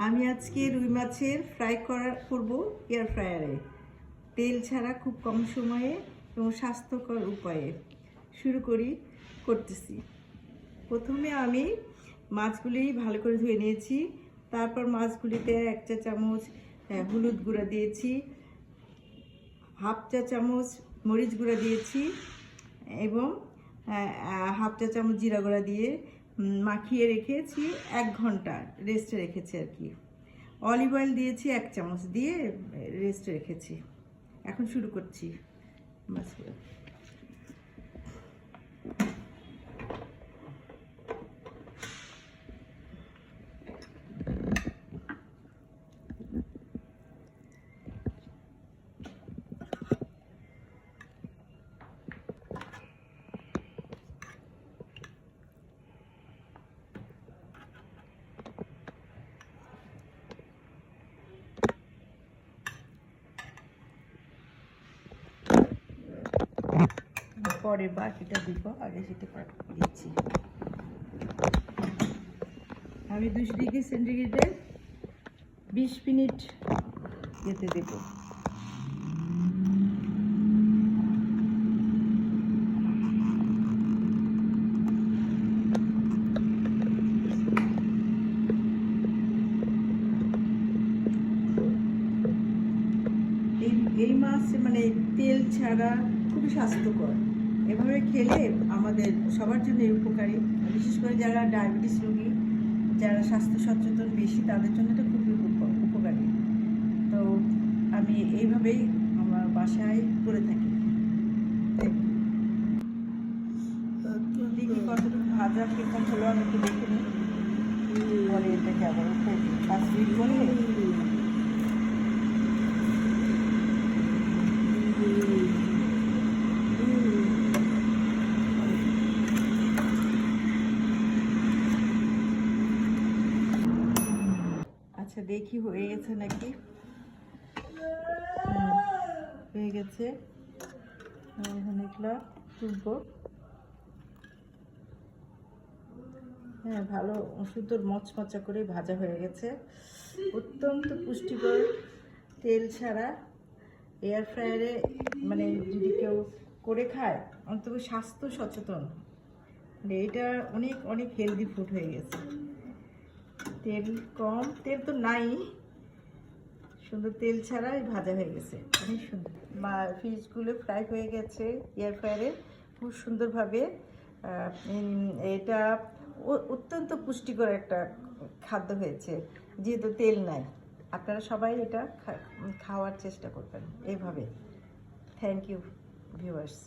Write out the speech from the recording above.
আমি আজকে রুই মাছের ফ্রাই করব এয়ার ফ্রায়ারে, তেল ছাড়া, খুব কম সময়ে এবং স্বাস্থ্যকর উপায়ে। শুরু করতেছি। প্রথমে আমি মাছগুলি ভালো করে ধুয়ে নিয়েছি। তারপর মাছগুলিতে 1 চা চামচ হলুদ গুঁড়া দিয়েছি, হাফ চা চামচ মরিচ গুঁড়া দিয়েছি এবং হাফ চা চামচ জিরা গুঁড়া দিয়ে মাখিয়ে রেখেছি। 1 ঘন্টা রেস্টে রেখেছি আর কি। অলিভ অয়েল দিয়েছি 1 চামচ দিয়ে রেস্টে রেখেছি। এখন শুরু করছি মাছগুলো। পরে বাকিটা দিব, আগে সেটা দিচ্ছি। আমি 200 ডিগ্রি সেন্টিগ্রেডে 20 মিনিট যেতে দেব। এই মাছ মানে তেল ছাড়া খুবই স্বাস্থ্যকর। এভাবে খেলে আমাদের সবার জন্য উপকারী, বিশেষ করে যারা ডায়াবেটিস রোগী, যারা স্বাস্থ্য সচেতন বেশি, তাদের জন্য এটা খুবই উপকারী। তো আমি এইভাবেই আমার বাসায় করে থাকি। দেখি কতটুকু ভাজা কিরকম হলো, আমি একটু দেখে নিই। পরে এটাকে আবার 5 মিনিট করে আচ্ছা দেখি হয়ে গেছে নাকি। হয়ে গেছে। অনেকটা তুলবো। হ্যাঁ, ভালো সুন্দর মচমচা করে ভাজা হয়ে গেছে। অত্যন্ত পুষ্টিকর, তেল ছাড়া এয়ার ফ্রায়ারে মানে যদি কেউ করে খায়, অন্তত স্বাস্থ্য সচেতন, মানে এটা অনেক অনেক হেলদি ফুড হয়ে গেছে। তেল কম, তেল তো নাই, সুন্দর তেল ছাড়াই ভাজা হয়ে গেছে, অনেক সুন্দর। ফিশগুলো ফ্রাই হয়ে গেছে এয়ার ফ্রায়ারে খুব সুন্দরভাবে। এটা অত্যন্ত পুষ্টিকর একটা খাদ্য হয়েছে, যেহেতু তেল নাই। আপনারা সবাই এটা খাওয়ার চেষ্টা করবেন এইভাবে। Thank you viewers.